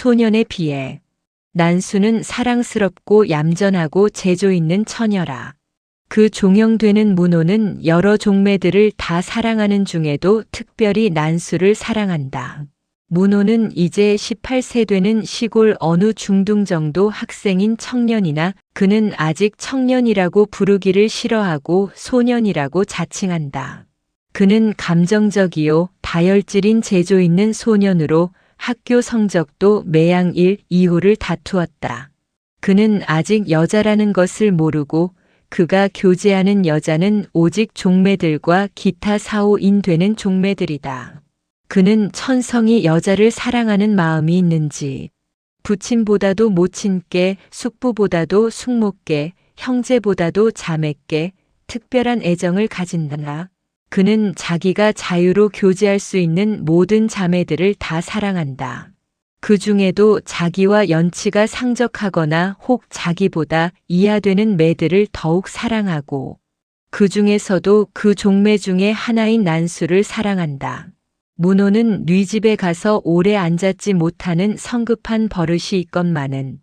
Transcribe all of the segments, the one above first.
소년에 비해 난수는 사랑스럽고 얌전하고 재조 있는 처녀라. 그 종영되는 문호는 여러 종매들을 다 사랑하는 중에도 특별히 난수를 사랑한다. 문호는 이제 18세 되는 시골 어느 중등 정도 학생인 청년이나 그는 아직 청년이라고 부르기를 싫어하고 소년이라고 자칭한다. 그는 감정적이요 다혈질인 재조 있는 소년으로 학교 성적도 매양 1, 2호를 다투었다. 그는 아직 여자라는 것을 모르고 그가 교제하는 여자는 오직 종매들과 기타 사오인 되는 종매들이다. 그는 천성이 여자를 사랑하는 마음이 있는지 부친보다도 모친께, 숙부보다도 숙모께, 형제보다도 자매께 특별한 애정을 가진다. 그는 자기가 자유로 교제할 수 있는 모든 자매들을 다 사랑한다. 그 중에도 자기와 연치가 상적하거나 혹 자기보다 이하되는 매들을 더욱 사랑하고 그 중에서도 그 종매 중에 하나인 난수를 사랑한다. 문호는 뉘 집에 가서 오래 앉았지 못하는 성급한 버릇이 있건만은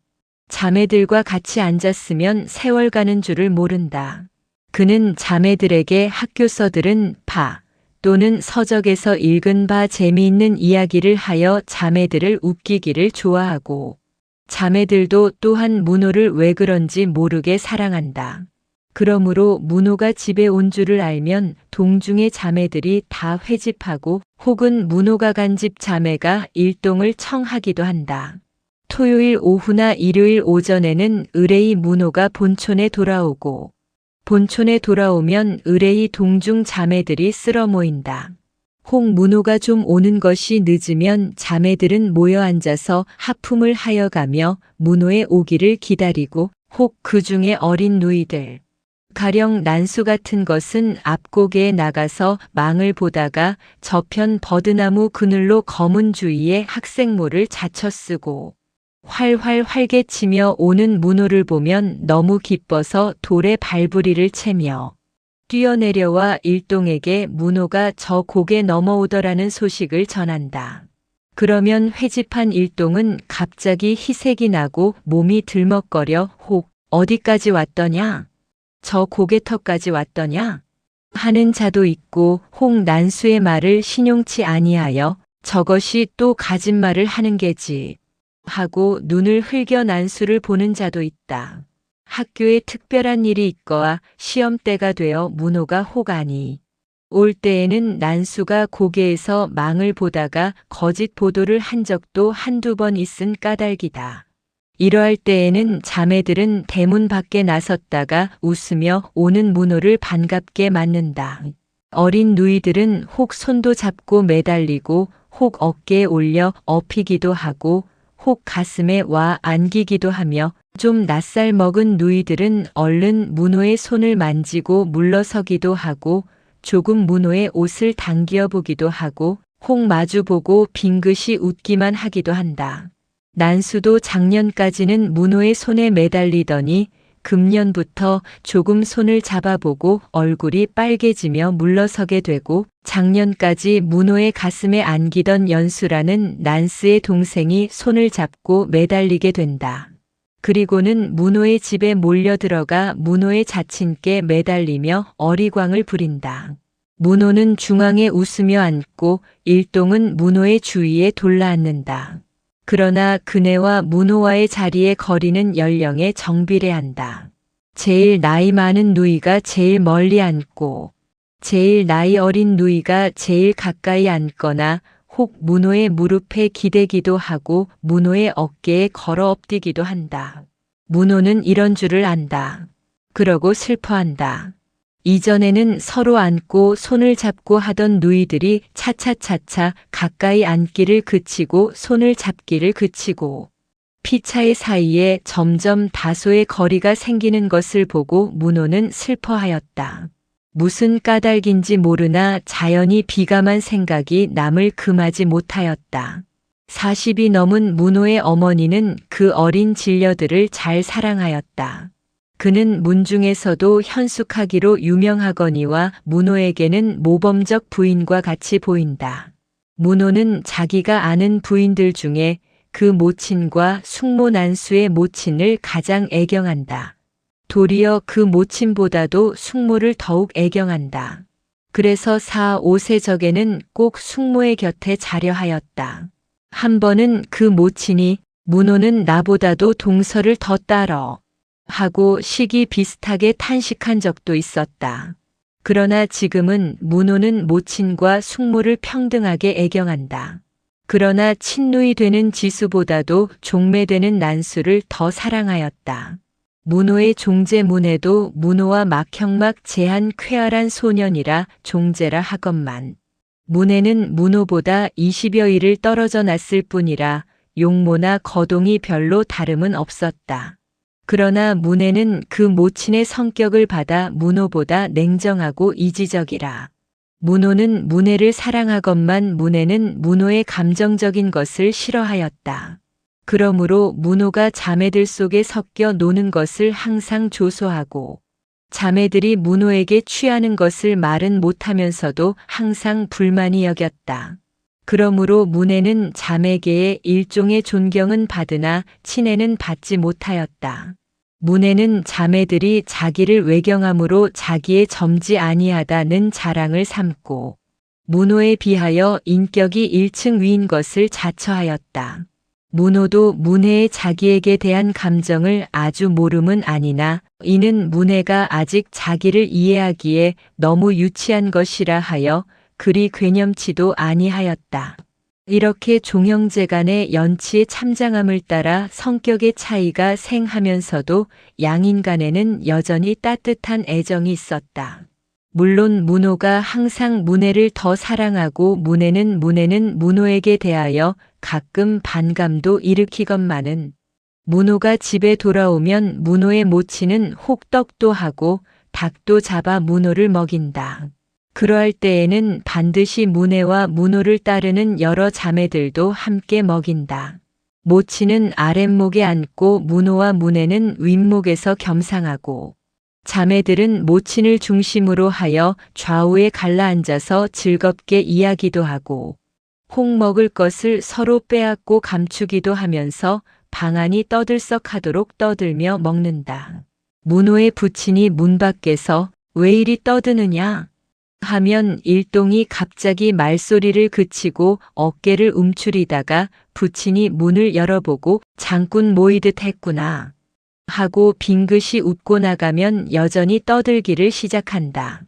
자매들과 같이 앉았으면 세월 가는 줄을 모른다. 그는 자매들에게 학교서들은 바 또는 서적에서 읽은 바 재미있는 이야기를 하여 자매들을 웃기기를 좋아하고 자매들도 또한 문호를 왜 그런지 모르게 사랑한다. 그러므로 문호가 집에 온 줄을 알면 동중의 자매들이 다 회집하고 혹은 문호가 간 집 자매가 일동을 청하기도 한다. 토요일 오후나 일요일 오전에는 의뢰이 문호가 본촌에 돌아오고 본촌에 돌아오면 의뢰이 동중 자매들이 쓸어 모인다. 혹 문호가 좀 오는 것이 늦으면 자매들은 모여 앉아서 하품을 하여 가며 문호의 오기를 기다리고 혹 그 중에 어린 누이들 가령 난수 같은 것은 앞고개에 나가서 망을 보다가 저편 버드나무 그늘로 검은 주위에 학생모를 자쳐 쓰고 활활 활개치며 오는 문호를 보면 너무 기뻐서 돌에 발부리를 채며 뛰어내려와 일동에게 문호가 저 고개 넘어오더라는 소식을 전한다. 그러면 회집한 일동은 갑자기 희색이 나고 몸이 들먹거려 혹 어디까지 왔더냐? 저 고개터까지 왔더냐? 하는 자도 있고 혹 난수의 말을 신용치 아니하여 저것이 또 가진말을 하는 게지 하고 눈을 흘겨 난수를 보는 자도 있다. 학교에 특별한 일이 있거나 시험 때가 되어 문호가 혹하니 올 때에는 난수가 고개에서 망을 보다가 거짓 보도를 한 적도 한두 번 있은 까닭이다. 이러할 때에는 자매들은 대문 밖에 나섰다가 웃으며 오는 문호를 반갑게 맞는다. 어린 누이들은 혹 손도 잡고 매달리고 혹 어깨에 올려 업히기도 하고 혹 가슴에 와 안기기도 하며 좀 낯살 먹은 누이들은 얼른 문호의 손을 만지고 물러서기도 하고 조금 문호의 옷을 당겨 보기도 하고 혹 마주보고 빙긋이 웃기만 하기도 한다. 난수도 작년까지는 문호의 손에 매달리더니 금년부터 조금 손을 잡아보고 얼굴이 빨개지며 물러서게 되고 작년까지 문호의 가슴에 안기던 연수라는 난스의 동생이 손을 잡고 매달리게 된다. 그리고는 문호의 집에 몰려들어가 문호의 자친께 매달리며 어리광을 부린다. 문호는 중앙에 웃으며 앉고 일동은 문호의 주위에 돌라앉는다. 그러나 그네와 문호와의 자리의 거리는 연령에 정비례한다. 제일 나이 많은 누이가 제일 멀리 앉고 제일 나이 어린 누이가 제일 가까이 앉거나 혹 문호의 무릎에 기대기도 하고 문호의 어깨에 걸어 엎디기도 한다. 문호는 이런 줄을 안다. 그러고 슬퍼한다. 이전에는 서로 안고 손을 잡고 하던 누이들이 차차차차 가까이 앉기를 그치고 손을 잡기를 그치고 피차의 사이에 점점 다소의 거리가 생기는 것을 보고 문호는 슬퍼하였다. 무슨 까닭인지 모르나 자연히 비감한 생각이 남을 금하지 못하였다. 40이 넘은 문호의 어머니는 그 어린 진려들을 잘 사랑하였다. 그는 문중에서도 현숙하기로 유명하거니와 문호에게는 모범적 부인과 같이 보인다. 문호는 자기가 아는 부인들 중에 그 모친과 숙모난수의 모친을 가장 애경한다. 도리어 그 모친보다도 숙모를 더욱 애경한다. 그래서 4, 5세 적에는 꼭 숙모의 곁에 자려 하였다. 한 번은 그 모친이 문호는 나보다도 동서를 더 따러 하고 시기 비슷하게 탄식한 적도 있었다. 그러나 지금은 문호는 모친과 숙모를 평등하게 애경한다. 그러나 친누이 되는 지수보다도 종매되는 난수를 더 사랑하였다. 문호의 종제 문혜도 문호와 막형막 제한 쾌활한 소년이라 종제라 하건만 문혜는 문호보다 20여일을 떨어져 났을 뿐이라 용모나 거동이 별로 다름은 없었다. 그러나 문혜는 그 모친의 성격을 받아 문호보다 냉정하고 이지적이라. 문호는 문혜를 사랑하건만 문혜는 문호의 감정적인 것을 싫어하였다. 그러므로 문호가 자매들 속에 섞여 노는 것을 항상 조소하고 자매들이 문호에게 취하는 것을 말은 못하면서도 항상 불만이 여겼다. 그러므로 문혜는 자매계의 일종의 존경은 받으나 친애는 받지 못하였다. 문혜는 자매들이 자기를 외경함으로 자기의 점지 아니하다는 자랑을 삼고 문호에 비하여 인격이 1층 위인 것을 자처하였다. 문호도 문혜의 자기에게 대한 감정을 아주 모름은 아니나 이는 문혜가 아직 자기를 이해하기에 너무 유치한 것이라 하여 그리 괴념치도 아니하였다. 이렇게 종형제간의 연치의 참장함을 따라 성격의 차이가 생하면서도 양인 간에는 여전히 따뜻한 애정이 있었다. 물론 문호가 항상 문혜를 더 사랑하고 문혜는 문호에게 대하여 가끔 반감도 일으키건만은 문호가 집에 돌아오면 문호의 모친은 혹떡도 하고 닭도 잡아 문호를 먹인다. 그러할 때에는 반드시 문혜와 문호를 따르는 여러 자매들도 함께 먹인다. 모친은 아랫목에 앉고 문호와 문혜는 윗목에서 겸상하고 자매들은 모친을 중심으로 하여 좌우에 갈라앉아서 즐겁게 이야기도 하고 혹 먹을 것을 서로 빼앗고 감추기도 하면서 방안이 떠들썩하도록 떠들며 먹는다. 문호의 부친이 문 밖에서 왜 이리 떠드느냐 하면 일동이 갑자기 말소리를 그치고 어깨를 움츠리다가 부친이 문을 열어보고 장군 모이듯 했구나 하고 빙긋이 웃고 나가면 여전히 떠들기를 시작한다.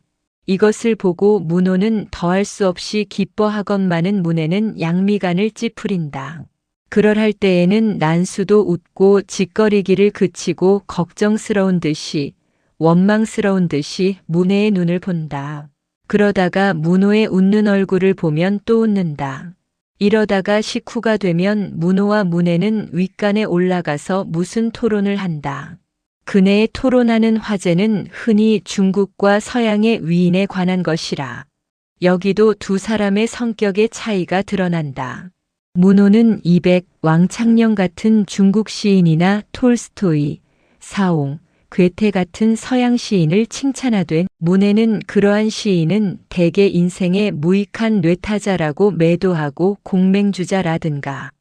이것을 보고 문호는 더할 수 없이 기뻐하건만은 문혜는 양미간을 찌푸린다. 그럴할 때에는 난수도 웃고 짓거리기를 그치고 걱정스러운 듯이 원망스러운 듯이 문혜의 눈을 본다. 그러다가 문호의 웃는 얼굴을 보면 또 웃는다. 이러다가 식후가 되면 문호와 문혜는 윗간에 올라가서 무슨 토론을 한다. 그네의 토론하는 화제는 흔히 중국과 서양의 위인에 관한 것이라. 여기도 두 사람의 성격의 차이가 드러난다. 문호는 이백, 왕창녕 같은 중국 시인이나 톨스토이, 사옹, 괴테 같은 서양 시인을 칭찬하되 문혜는 그러한 시인은 대개 인생의 무익한 뇌타자라고 매도하고 공맹주자라든가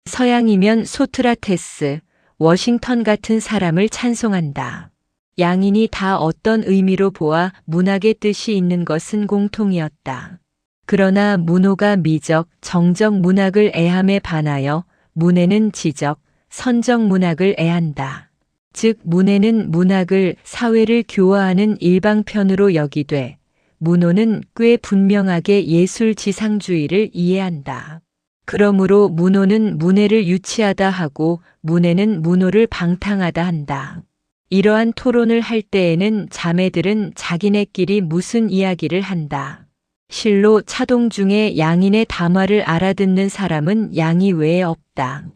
서양이면 소트라테스, 워싱턴 같은 사람을 찬송한다. 양인이 다 어떤 의미로 보아 문학의 뜻이 있는 것은 공통이었다. 그러나 문호가 미적, 정적 문학을 애함에 반하여 문혜는 지적, 선적 문학을 애한다. 즉 문혜는 문학을 사회를 교화하는 일방편으로 여기되 문호는 꽤 분명하게 예술지상주의를 이해한다. 그러므로 문호는 문혜를 유치하다 하고 문혜는 문호를 방탕하다 한다. 이러한 토론을 할 때에는 자매들은 자기네끼리 무슨 이야기를 한다. 실로 차동 중에 양인의 담화를 알아듣는 사람은 양이 외에 없다.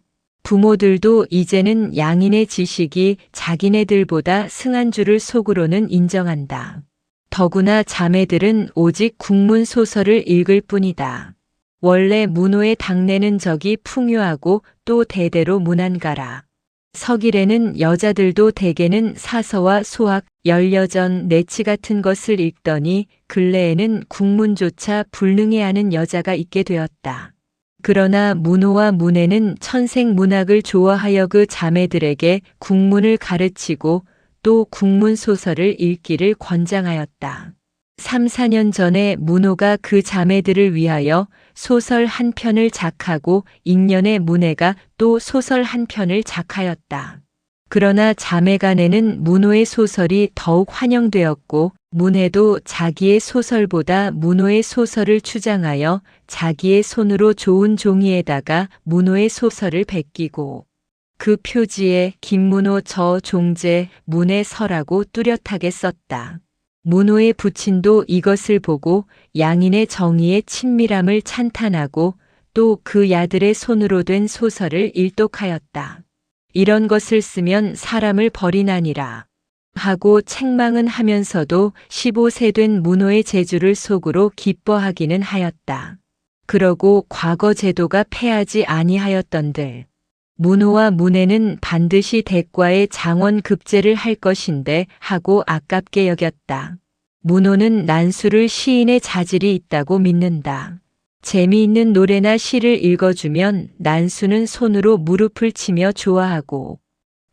부모들도 이제는 양인의 지식이 자기네들보다 승한 줄을 속으로는 인정한다. 더구나 자매들은 오직 국문 소설을 읽을 뿐이다. 원래 문호의 당내는 적이 풍요하고 또 대대로 문안가라. 서길에는 여자들도 대개는 사서와 소학, 열여전, 내치 같은 것을 읽더니 근래에는 국문조차 불능해하는 여자가 있게 되었다. 그러나 문호와 문혜는 천생 문학을 좋아하여 그 자매들에게 국문을 가르치고 또 국문 소설을 읽기를 권장하였다. 3, 4년 전에 문호가 그 자매들을 위하여 소설 한 편을 작하고 잉년에 문혜가 또 소설 한 편을 작하였다. 그러나 자매간에는 문호의 소설이 더욱 환영되었고 문혜도 자기의 소설보다 문호의 소설을 추장하여 자기의 손으로 좋은 종이에다가 문호의 소설을 베끼고 그 표지에 김문호 저 종제 문혜 서라고 뚜렷하게 썼다. 문호의 부친도 이것을 보고 양인의 정의의 친밀함을 찬탄하고 또 그 야들의 손으로 된 소설을 일독하였다. 이런 것을 쓰면 사람을 버리나니라 하고 책망은 하면서도 15세 된 문호의 재주를 속으로 기뻐하기는 하였다. 그러고 과거 제도가 패하지 아니하였던들 문호와 문혜는 반드시 대과의 장원 급제를 할 것인데 하고 아깝게 여겼다. 문호는 난수를 시인의 자질이 있다고 믿는다. 재미있는 노래나 시를 읽어주면 난수는 손으로 무릎을 치며 좋아하고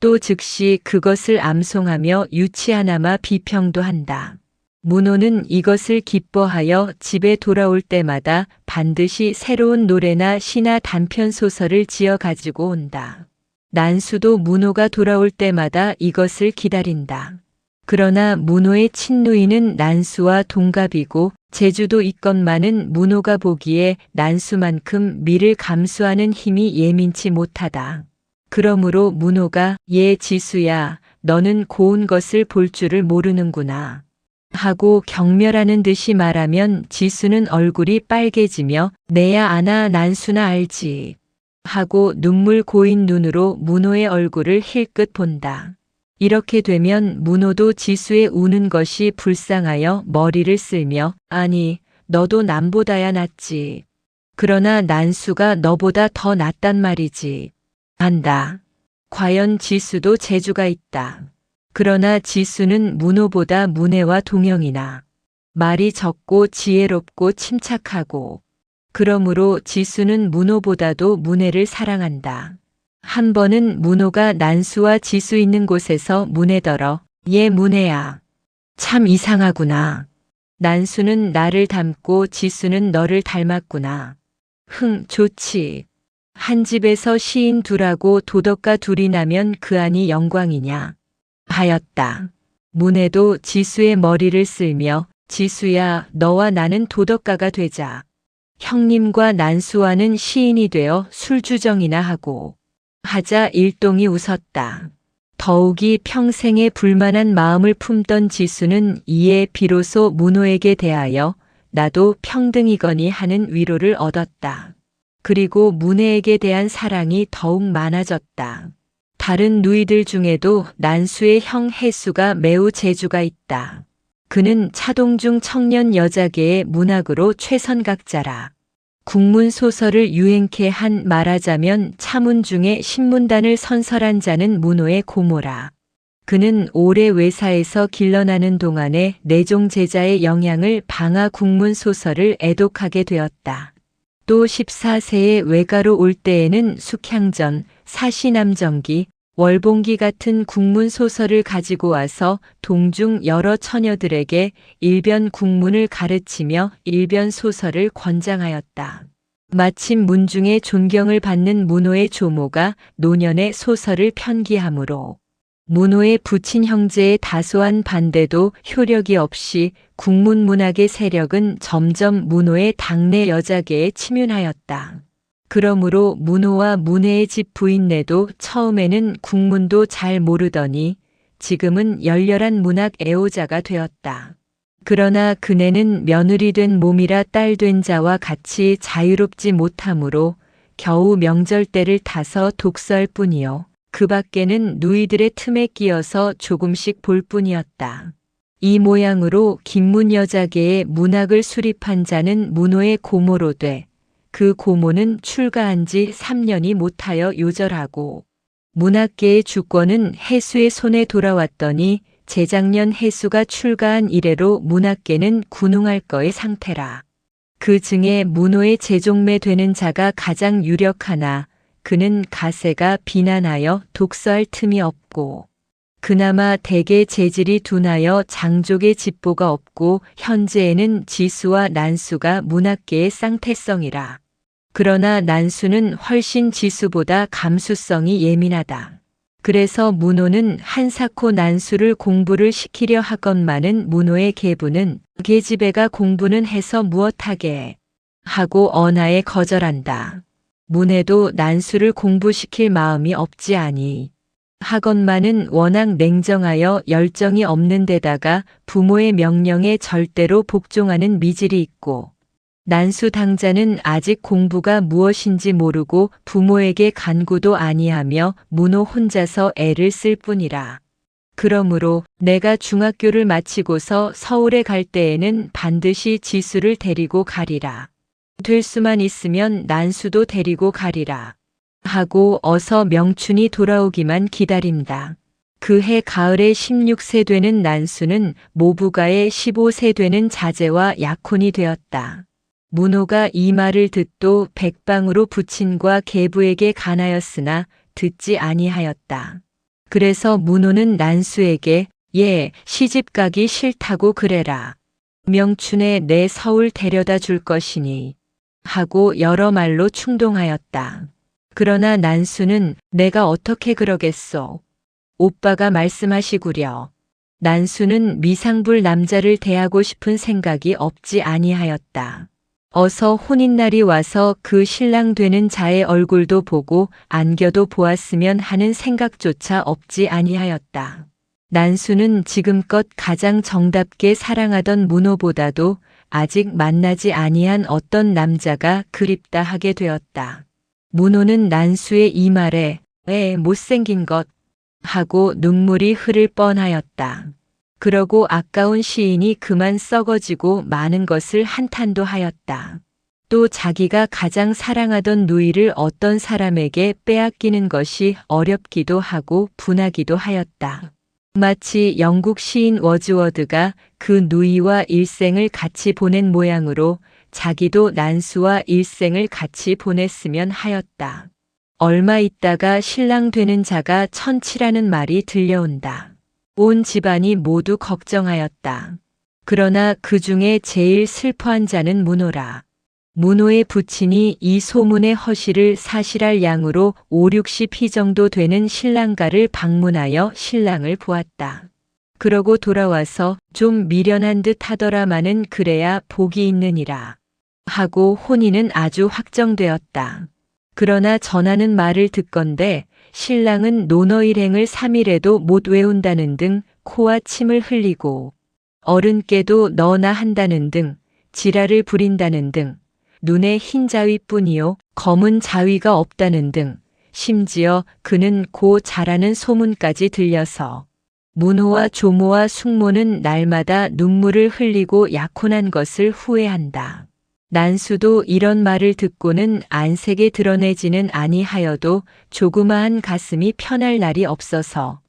또 즉시 그것을 암송하며 유치하나마 비평도 한다. 문호는 이것을 기뻐하여 집에 돌아올 때마다 반드시 새로운 노래나 시나 단편 소설을 지어 가지고 온다. 난수도 문호가 돌아올 때마다 이것을 기다린다. 그러나 문호의 친누이는 난수와 동갑이고 재주도 있건만은 문호가 보기에 난수만큼 미를 감수하는 힘이 예민치 못하다. 그러므로 문호가 얘 지수야, 너는 고운 것을 볼 줄을 모르는구나 하고 경멸하는 듯이 말하면 지수는 얼굴이 빨개지며 내야 아나 난수나 알지 하고 눈물 고인 눈으로 문호의 얼굴을 힐끗 본다. 이렇게 되면 문호도 지수의 우는 것이 불쌍하여 머리를 쓸며 아니 너도 남보다야 낫지. 그러나 난수가 너보다 더 낫단 말이지. 한다. 과연 지수도 재주가 있다. 그러나 지수는 문호보다 문혜와 동형이나 말이 적고 지혜롭고 침착하고 그러므로 지수는 문호보다도 문혜를 사랑한다. 한 번은 문호가 난수와 지수 있는 곳에서 문혜더러 얘 문혜야. 참 이상하구나. 난수는 나를 닮고 지수는 너를 닮았구나. 좋지. 한 집에서 시인 둘하고 도덕가 둘이 나면 그 안이 영광이냐. 하였다. 문혜도 지수의 머리를 쓸며 지수야 너와 나는 도덕가가 되자. 형님과 난수와는 시인이 되어 술주정이나 하고 하자 일동이 웃었다. 더욱이 평생에 불만한 마음을 품던 지수는 이에 비로소 문호에게 대하여 나도 평등이거니 하는 위로를 얻었다. 그리고 문혜에게 대한 사랑이 더욱 많아졌다. 다른 누이들 중에도 난수의 형 해수가 매우 재주가 있다. 그는 차동중 청년 여자계의 문학으로 최선각자라. 국문 소설을 유행케 한 말하자면 차문 중에 신문단을 선설한 자는 문호의 고모라. 그는 오래 외사에서 길러나는 동안에 내종 제자의 영향을 방하 국문 소설을 애독하게 되었다. 또 14세에 외가로 올 때에는 숙향전, 사시남정기, 월봉기 같은 국문 소설을 가지고 와서 동중 여러 처녀들에게 일변 국문을 가르치며 일변 소설을 권장하였다. 마침 문중의 존경을 받는 문호의 조모가 노년의 소설을 편기하므로 문호의 부친 형제의 다소한 반대도 효력이 없이 국문문학의 세력은 점점 문호의 당내 여자계에 침윤하였다. 그러므로 문호와 문혜의 집 부인네도 처음에는 국문도 잘 모르더니 지금은 열렬한 문학 애호자가 되었다. 그러나 그네는 며느리 된 몸이라 딸 된 자와 같이 자유롭지 못하므로 겨우 명절 때를 타서 독서할 뿐이요. 그 밖에는 누이들의 틈에 끼어서 조금씩 볼 뿐이었다. 이 모양으로 김문 여자계의 문학을 수립한 자는 문호의 고모로 돼 그 고모는 출가한 지 3년이 못하여 요절하고 문학계의 주권은 해수의 손에 돌아왔더니 재작년 해수가 출가한 이래로 문학계는 군웅할 거의 상태라. 그 중에 문호의 제종매 되는 자가 가장 유력하나 그는 가세가 비난하여 독서할 틈이 없고 그나마 대개 재질이 둔하여 장족의 집보가 없고 현재에는 지수와 난수가 문학계의 쌍태성이라. 그러나 난수는 훨씬 지수보다 감수성이 예민하다. 그래서 문호는 한사코 난수를 공부를 시키려 하건만은 문호의 계부는 계집애가 공부는 해서 무엇하게 하고 언하에 거절한다. 문혜도 난수를 공부시킬 마음이 없지 아니 하건만은 워낙 냉정하여 열정이 없는 데다가 부모의 명령에 절대로 복종하는 미질이 있고 난수 당자는 아직 공부가 무엇인지 모르고 부모에게 간구도 아니하며 문호 혼자서 애를 쓸 뿐이라. 그러므로 내가 중학교를 마치고서 서울에 갈 때에는 반드시 지수를 데리고 가리라. 될 수만 있으면 난수도 데리고 가리라. 하고 어서 명춘이 돌아오기만 기다린다. 그해 가을에 16세 되는 난수는 모부가에 15세 되는 자제와 약혼이 되었다. 문호가 이 말을 듣도 백방으로 부친과 계부에게 간하였으나 듣지 아니하였다. 그래서 문호는 난수에게 시집 가기 싫다고 그래라. 명춘에 내 서울 데려다 줄 것이니 하고 여러 말로 충동하였다. 그러나 난수는 내가 어떻게 그러겠소. 오빠가 말씀하시구려. 난수는 미상불 남자를 대하고 싶은 생각이 없지 아니하였다. 어서 혼인날이 와서 그 신랑 되는 자의 얼굴도 보고 안겨도 보았으면 하는 생각조차 없지 아니하였다. 난수는 지금껏 가장 정답게 사랑하던 문호보다도 아직 만나지 아니한 어떤 남자가 그립다 하게 되었다. 문호는 난수의 이 말에 못생긴 것 하고 눈물이 흐를 뻔하였다. 그러고 아까운 시인이 그만 썩어지고 많은 것을 한탄도 하였다. 또 자기가 가장 사랑하던 누이를 어떤 사람에게 빼앗기는 것이 어렵기도 하고 분하기도 하였다. 마치 영국 시인 워즈워드가 그 누이와 일생을 같이 보낸 모양으로 자기도 난수와 일생을 같이 보냈으면 하였다. 얼마 있다가 신랑 되는 자가 천치라는 말이 들려온다. 온 집안이 모두 걱정하였다. 그러나 그 중에 제일 슬퍼한 자는 문호라. 문호의 부친이 이 소문의 허실을 사실할 양으로 5, 60희 정도 되는 신랑가를 방문하여 신랑을 보았다. 그러고 돌아와서 좀 미련한 듯 하더라마는 그래야 복이 있느니라 하고 혼인은 아주 확정되었다. 그러나 전하는 말을 듣건대 신랑은 논어 일행을 3일에도 못 외운다는 등 코와 침을 흘리고 어른께도 너나 한다는 등 지랄을 부린다는 등 눈에 흰 자위뿐이요 검은 자위가 없다는 등 심지어 그는 고 잘하는 소문까지 들려서 문호와 조모와 숙모는 날마다 눈물을 흘리고 약혼한 것을 후회한다. 난수도 이런 말을 듣고는 안색에 드러내지는 아니하여도 조그마한 가슴이 편할 날이 없어서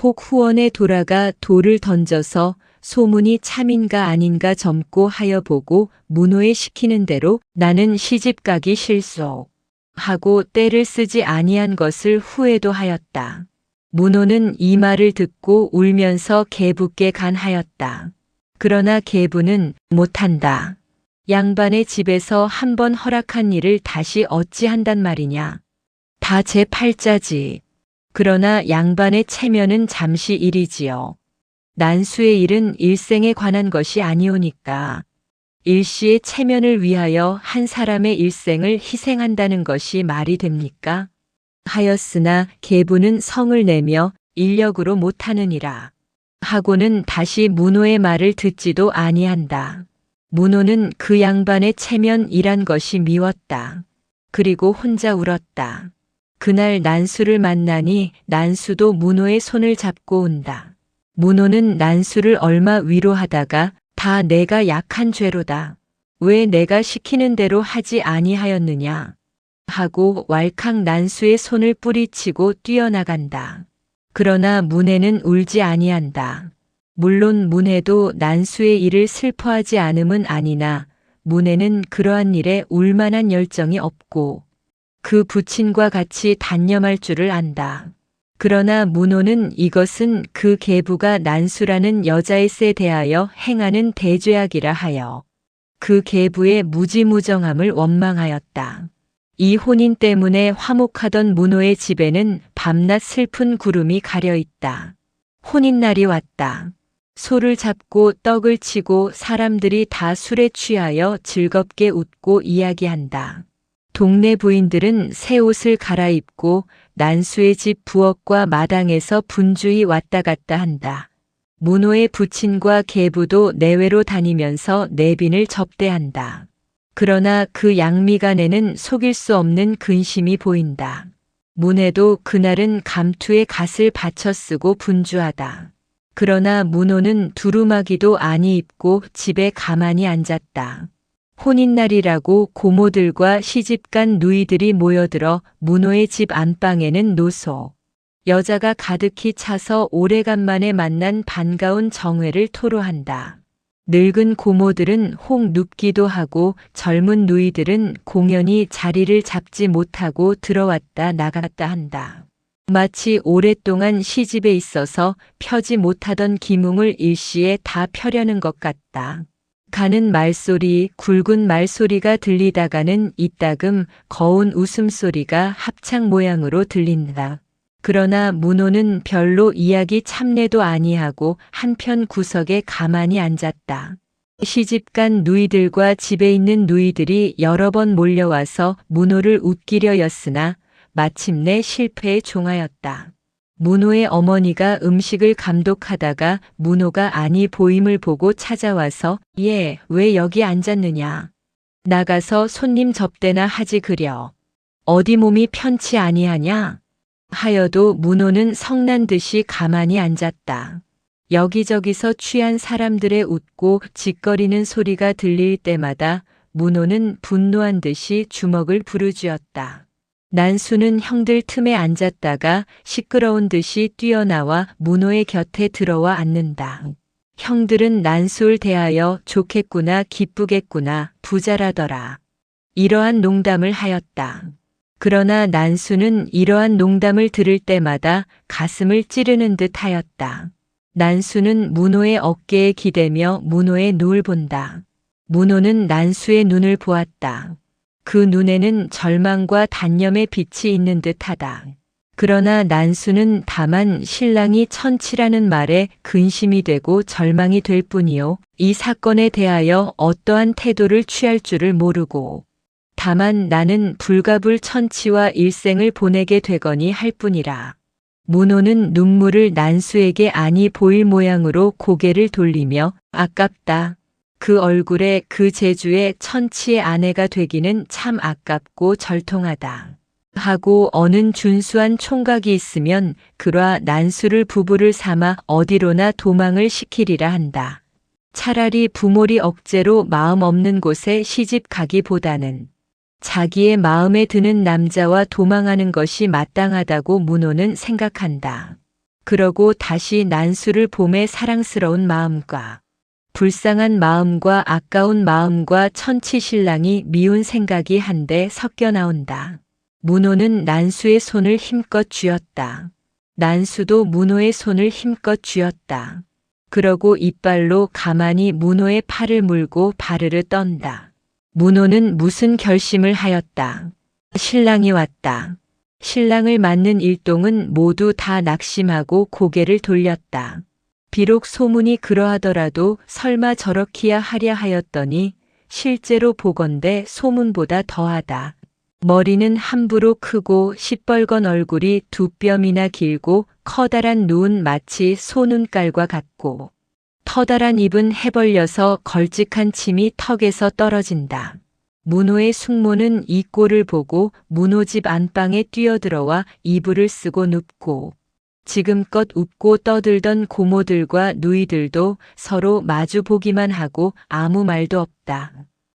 혹 후원에 돌아가 돌을 던져서 소문이 참인가 아닌가 점고 하여 보고 문호에 시키는 대로 나는 시집 가기 싫소 하고 때를 쓰지 아니한 것을 후회도 하였다. 문호는 이 말을 듣고 울면서 계부께 간하였다. 그러나 계부는 못한다. 양반의 집에서 한 번 허락한 일을 다시 어찌한단 말이냐. 다 제 팔자지. 그러나 양반의 체면은 잠시 일이지요. 난수의 일은 일생에 관한 것이 아니오니까. 일시의 체면을 위하여 한 사람의 일생을 희생한다는 것이 말이 됩니까? 하였으나 계부는 성을 내며 인력으로 못하느니라. 하고는 다시 문호의 말을 듣지도 아니한다. 문호는 그 양반의 체면이란 것이 미웠다. 그리고 혼자 울었다. 그날 난수를 만나니 난수도 문호의 손을 잡고 온다. 문호는 난수를 얼마 위로하다가 다 내가 약한 죄로다. 왜 내가 시키는 대로 하지 아니하였느냐 하고 왈칵 난수의 손을 뿌리치고 뛰어나간다. 그러나 문혜는 울지 아니한다. 물론 문혜도 난수의 일을 슬퍼하지 않음은 아니나 문에는 그러한 일에 울만한 열정이 없고 그 부친과 같이 단념할 줄을 안다. 그러나 문호는 이것은 그 계부가 난수라는 여자에게 대하여 행하는 대죄악이라 하여 그 계부의 무지무정함을 원망하였다. 이 혼인 때문에 화목하던 문호의 집에는 밤낮 슬픈 구름이 가려 있다. 혼인날이 왔다. 소를 잡고 떡을 치고 사람들이 다 술에 취하여 즐겁게 웃고 이야기한다. 동네 부인들은 새 옷을 갈아입고 난수의 집 부엌과 마당에서 분주히 왔다 갔다 한다. 문호의 부친과 계부도 내외로 다니면서 내빈을 접대한다. 그러나 그 양미간에는 속일 수 없는 근심이 보인다. 문혜도 그날은 감투에 갓을 받쳐 쓰고 분주하다. 그러나 문호는 두루마기도 아니 입고 집에 가만히 앉았다. 혼인날이라고 고모들과 시집간 누이들이 모여들어 문호의 집 안방에는 노소, 여자가 가득히 차서 오래간만에 만난 반가운 정회를 토로한다. 늙은 고모들은 혹 눕기도 하고 젊은 누이들은 공연히 자리를 잡지 못하고 들어왔다 나갔다 한다. 마치 오랫동안 시집에 있어서 펴지 못하던 기뭉을 일시에 다 펴려는 것 같다. 가는 말소리, 굵은 말소리가 들리다가는 이따금 거운 웃음소리가 합창 모양으로 들린다. 그러나 문호는 별로 이야기 참내도 아니하고 한편 구석에 가만히 앉았다. 시집간 누이들과 집에 있는 누이들이 여러 번 몰려와서 문호를 웃기려 였으나 마침내 실패에 종하였다. 문호의 어머니가 음식을 감독하다가 문호가 아니 보임을 보고 찾아와서 얘 왜 여기 앉았느냐. 나가서 손님 접대나 하지 그려. 어디 몸이 편치 아니하냐. 하여도 문호는 성난 듯이 가만히 앉았다. 여기저기서 취한 사람들의 웃고 짓거리는 소리가 들릴 때마다 문호는 분노한 듯이 주먹을 부르짖었다. 난수는 형들 틈에 앉았다가 시끄러운 듯이 뛰어나와 문호의 곁에 들어와 앉는다. 형들은 난수를 대하여 좋겠구나 기쁘겠구나 부자라더라. 이러한 농담을 하였다. 그러나 난수는 이러한 농담을 들을 때마다 가슴을 찌르는 듯 하였다. 난수는 문호의 어깨에 기대며 문호의 눈을 본다. 문호는 난수의 눈을 보았다. 그 눈에는 절망과 단념의 빛이 있는 듯하다. 그러나 난수는 다만 신랑이 천치라는 말에 근심이 되고 절망이 될 뿐이요. 이 사건에 대하여 어떠한 태도를 취할 줄을 모르고 다만 나는 불가불 천치와 일생을 보내게 되거니 할 뿐이라. 문호는 눈물을 난수에게 아니 보일 모양으로 고개를 돌리며 아깝다. 그 얼굴에 그 제주의 천치의 아내가 되기는 참 아깝고 절통하다. 하고 어는 준수한 총각이 있으면 그라 난수를 부부를 삼아 어디로나 도망을 시키리라 한다. 차라리 부모리 억제로 마음 없는 곳에 시집 가기보다는 자기의 마음에 드는 남자와 도망하는 것이 마땅하다고 문호는 생각한다. 그러고 다시 난수를 봄의 사랑스러운 마음과 불쌍한 마음과 아까운 마음과 천치 신랑이 미운 생각이 한데 섞여 나온다. 문호는 난수의 손을 힘껏 쥐었다. 난수도 문호의 손을 힘껏 쥐었다. 그러고 이빨로 가만히 문호의 팔을 물고 바르르 떤다. 문호는 무슨 결심을 하였다. 신랑이 왔다. 신랑을 맞는 일동은 모두 다 낙심하고 고개를 돌렸다. 비록 소문이 그러하더라도 설마 저렇기야 하랴 하였더니 실제로 보건대 소문보다 더하다. 머리는 함부로 크고 시뻘건 얼굴이 두 뼘이나 길고 커다란 눈 마치 소눈깔과 같고 터다란 입은 해벌려서 걸찍한 침이 턱에서 떨어진다. 문호의 숙모는 이 꼴을 보고 문호집 안방에 뛰어들어와 이불을 쓰고 눕고 지금껏 웃고 떠들던 고모들과 누이들도 서로 마주 보기만 하고 아무 말도 없다.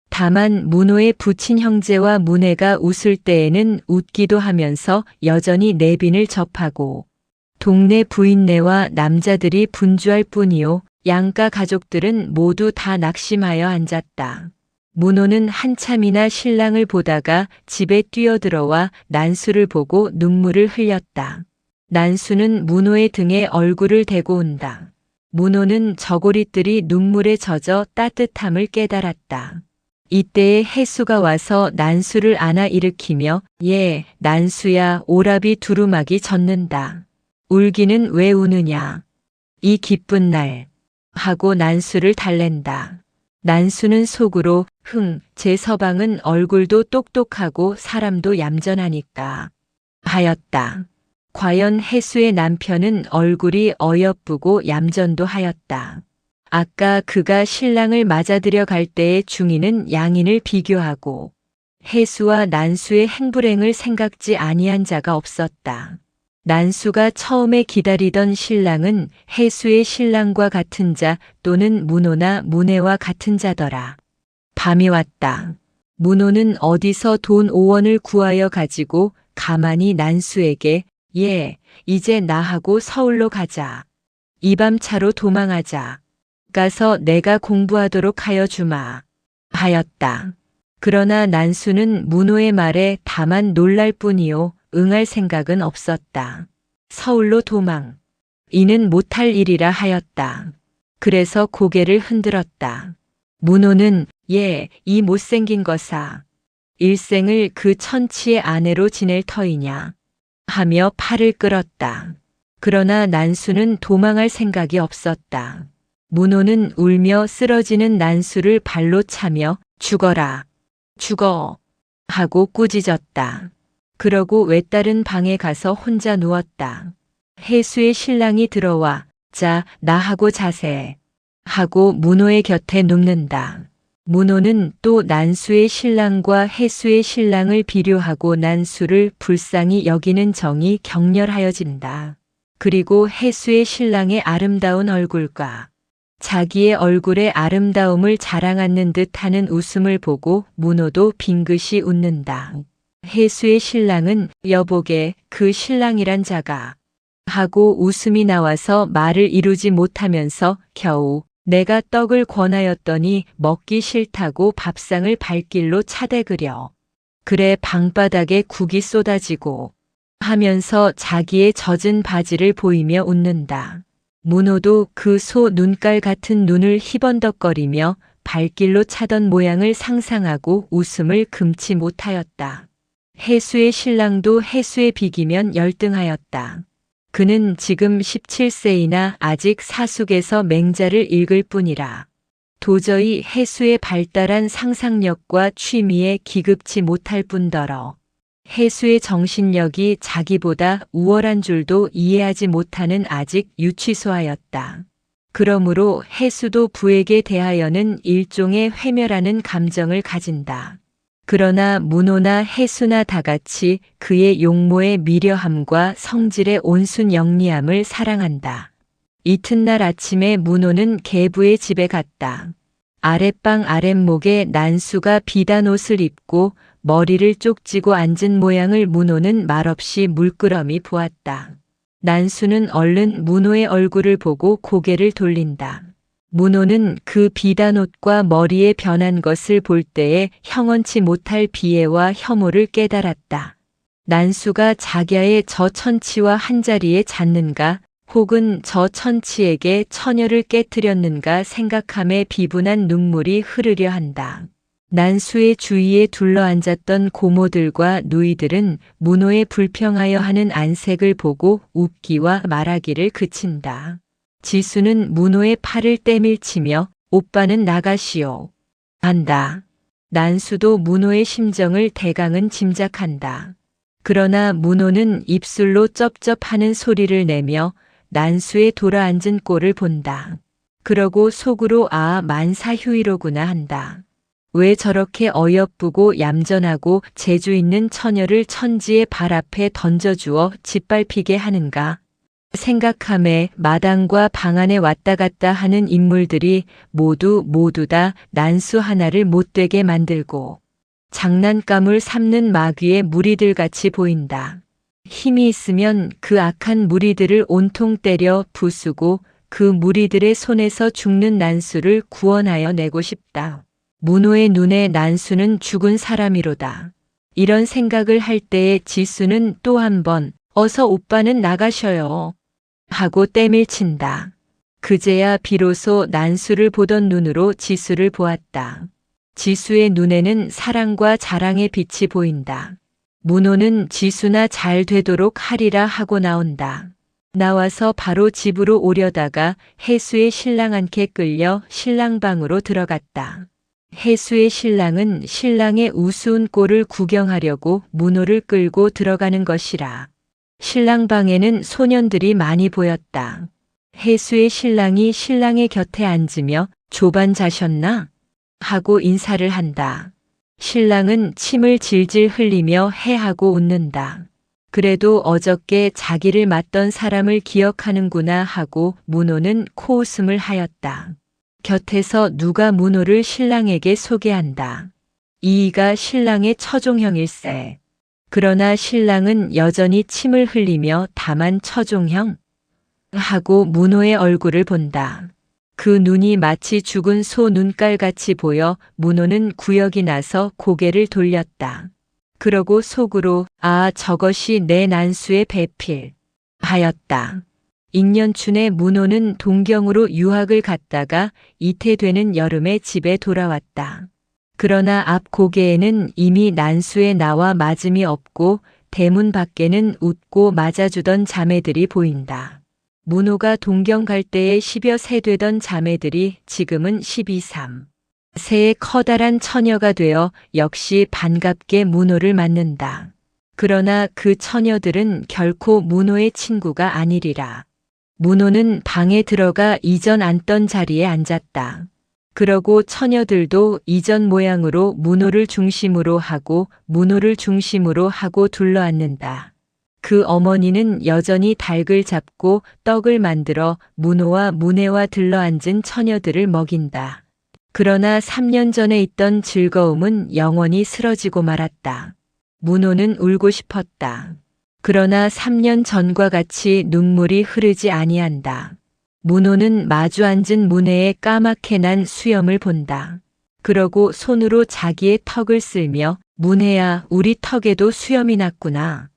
다만 문호의 부친 형제와 문혜가 웃을 때에는 웃기도 하면서 여전히 내빈을 접하고 동네 부인네와 남자들이 분주할 뿐이요. 양가 가족들은 모두 다 낙심하여 앉았다. 문호는 한참이나 신랑을 보다가 집에 뛰어들어와 난수를 보고 눈물을 흘렸다. 난수는 문호의 등에 얼굴을 대고 온다. 문호는 저고리들이 눈물에 젖어 따뜻함을 깨달았다. 이때에 해수가 와서 난수를 안아 일으키며 예, 난수야 오라비 두루마기 젖는다. 울기는 왜 우느냐. 이 기쁜 날 하고 난수를 달랜다. 난수는 속으로 제 서방은 얼굴도 똑똑하고 사람도 얌전하니까 하였다. 과연 해수의 남편은 얼굴이 어여쁘고 얌전도 하였다. 아까 그가 신랑을 맞아들여 갈 때의 중인은 양인을 비교하고 해수와 난수의 행불행을 생각지 아니한 자가 없었다. 난수가 처음에 기다리던 신랑은 해수의 신랑과 같은 자 또는 문호나 문혜와 같은 자더라. 밤이 왔다. 문호는 어디서 돈 5원을 구하여 가지고 가만히 난수에게 예, 이제 나하고 서울로 가자. 이 밤 차로 도망하자. 가서 내가 공부하도록 하여 주마. 하였다. 그러나 난수는 문호의 말에 다만 놀랄 뿐이요. 응할 생각은 없었다. 서울로 도망. 이는 못할 일이라 하였다. 그래서 고개를 흔들었다. 문호는 예, 이 못생긴 것아. 일생을 그 천치의 아내로 지낼 터이냐. 하며 팔을 끌었다. 그러나 난수는 도망할 생각이 없었다. 문호는 울며 쓰러지는 난수를 발로 차며 죽어라. 죽어. 하고 꾸짖었다. 그러고 외따른 방에 가서 혼자 누웠다. 해수의 신랑이 들어와 자, 나하고 자세. 하고 문호의 곁에 눕는다. 문호는 또 난수의 신랑과 해수의 신랑을 비교하고 난수를 불쌍히 여기는 정이 격렬하여진다. 그리고 해수의 신랑의 아름다운 얼굴과 자기의 얼굴의 아름다움을 자랑하는 듯하는 웃음을 보고 문호도 빙긋이 웃는다. 해수의 신랑은 여보게 그 신랑이란 자가 하고 웃음이 나와서 말을 이루지 못하면서 겨우 내가 떡을 권하였더니 먹기 싫다고 밥상을 발길로 차대그려. 그래 방바닥에 국이 쏟아지고 하면서 자기의 젖은 바지를 보이며 웃는다. 문호도 그 소 눈깔 같은 눈을 희번덕거리며 발길로 차던 모양을 상상하고 웃음을 금치 못하였다. 해수의 신랑도 해수의 비기면 열등하였다. 그는 지금 17세이나 아직 사숙에서 맹자를 읽을 뿐이라. 도저히 해수의 발달한 상상력과 취미에 기급치 못할 뿐더러 해수의 정신력이 자기보다 우월한 줄도 이해하지 못하는 아직 유치소하였다. 그러므로 해수도 부에게 대하여는 일종의 회멸하는 감정을 가진다. 그러나 문호나 해수나 다같이 그의 용모의 미려함과 성질의 온순 영리함을 사랑한다. 이튿날 아침에 문호는 계부의 집에 갔다. 아랫방 아랫목에 난수가 비단 옷을 입고 머리를 쪽지고 앉은 모양을 문호는 말없이 물끄러미 보았다. 난수는 얼른 문호의 얼굴을 보고 고개를 돌린다. 문호는 그 비단옷과 머리에 변한 것을 볼 때에 형언치 못할 비애와 혐오를 깨달았다. 난수가 자기의 저 천치와 한자리에 잤는가 혹은 저 천치에게 처녀를 깨뜨렸는가 생각함에 비분한 눈물이 흐르려 한다. 난수의 주위에 둘러앉았던 고모들과 누이들은 문호의 불평하여 하는 안색을 보고 웃기와 말하기를 그친다. 지수는 문호의 팔을 떼밀치며 오빠는 나가시오. 한다. 난수도 문호의 심정을 대강은 짐작한다. 그러나 문호는 입술로 쩝쩝하는 소리를 내며 난수의 돌아앉은 꼴을 본다. 그러고 속으로 아 만사휴이로구나 한다. 왜 저렇게 어여쁘고 얌전하고 재주 있는 처녀를 천지의 발 앞에 던져주어 짓밟히게 하는가. 생각함에 마당과 방 안에 왔다 갔다 하는 인물들이 모두 다 난수 하나를 못되게 만들고 장난감을 삼는 마귀의 무리들같이 보인다. 힘이 있으면 그 악한 무리들을 온통 때려 부수고 그 무리들의 손에서 죽는 난수를 구원하여 내고 싶다. 문호의 눈에 난수는 죽은 사람이로다. 이런 생각을 할 때에 지수는 또 한 번 어서 오빠는 나가셔요 하고 떼밀친다. 그제야 비로소 난수를 보던 눈으로 지수를 보았다. 지수의 눈에는 사랑과 자랑의 빛이 보인다. 문호는 지수나 잘 되도록 하리라 하고 나온다. 나와서 바로 집으로 오려다가 해수의 신랑한테 끌려 신랑방으로 들어갔다. 해수의 신랑은 신랑의 우스운 꼴을 구경하려고 문호를 끌고 들어가는 것이라. 신랑방에는 소년들이 많이 보였다. 해수의 신랑이 신랑의 곁에 앉으며 조반 자셨나? 하고 인사를 한다. 신랑은 침을 질질 흘리며 해하고 웃는다. 그래도 어저께 자기를 맞던 사람을 기억하는구나 하고 문호는 코웃음을 하였다. 곁에서 누가 문호를 신랑에게 소개한다. 이이가 신랑의 처종형일세. 그러나 신랑은 여전히 침을 흘리며 다만 처종형? 하고 문호의 얼굴을 본다. 그 눈이 마치 죽은 소 눈깔같이 보여 문호는 구역이 나서 고개를 돌렸다. 그러고 속으로 아 저것이 내 난수의 배필 하였다. 익년춘에 문호는 동경으로 유학을 갔다가 이태되는 여름에 집에 돌아왔다. 그러나 앞 고개에는 이미 난수의 나와 맞음이 없고 대문 밖에는 웃고 맞아주던 자매들이 보인다. 문호가 동경 갈 때에 10여 세 되던 자매들이 지금은 12, 3. 새의 커다란 처녀가 되어 역시 반갑게 문호를 맞는다. 그러나 그 처녀들은 결코 문호의 친구가 아니리라. 문호는 방에 들어가 이전 앉던 자리에 앉았다. 그러고 처녀들도 이전 모양으로 문호를 중심으로 하고 문호를 중심으로 하고 둘러앉는다. 그 어머니는 여전히 닭을 잡고 떡을 만들어 문호와 문혜와 들러앉은 처녀들을 먹인다. 그러나 3년 전에 있던 즐거움은 영원히 쓰러지고 말았다. 문호는 울고 싶었다. 그러나 3년 전과 같이 눈물이 흐르지 아니한다. 문호는 마주 앉은 문혜의 까맣게 난 수염을 본다. 그러고 손으로 자기의 턱을 쓸며 문혜야 우리 턱에도 수염이 났구나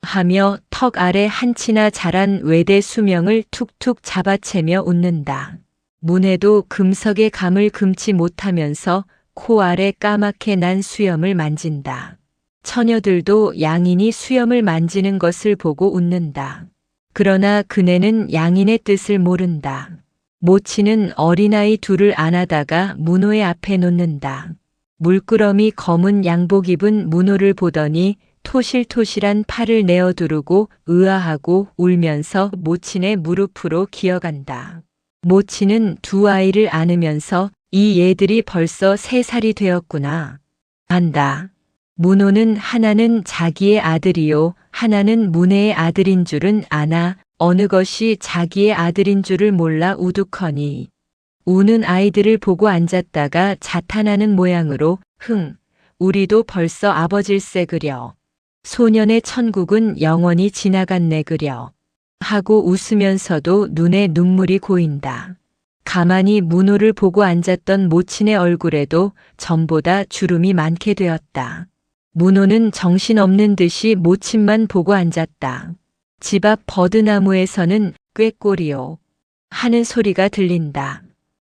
하며 턱 아래 한치나 자란 외대 수명을 툭툭 잡아채며 웃는다. 문혜도 금석의 감을 금치 못하면서 코 아래 까맣게 난 수염을 만진다. 처녀들도 양인이 수염을 만지는 것을 보고 웃는다. 그러나 그네는 양인의 뜻을 모른다. 모치는 어린아이 둘을 안아다가 문호의 앞에 놓는다. 물끄러미 검은 양복 입은 문호를 보더니 토실토실한 팔을 내어두르고 의아하고 울면서 모친의 무릎으로 기어간다. 모친은 두 아이를 안으면서 이 얘들이 벌써 3살이 되었구나 한다. 문호는 하나는 자기의 아들이요 하나는 문혜의 아들인 줄은 아나 어느 것이 자기의 아들인 줄을 몰라 우두커니 우는 아이들을 보고 앉았다가 자탄하는 모양으로 우리도 벌써 아버질세 그려. 소년의 천국은 영원히 지나갔네 그려. 하고 웃으면서도 눈에 눈물이 고인다. 가만히 문호를 보고 앉았던 모친의 얼굴에도 전보다 주름이 많게 되었다. 문호는 정신없는 듯이 모친만 보고 앉았다. 집 앞 버드나무에서는 꾀꼬리요 하는 소리가 들린다.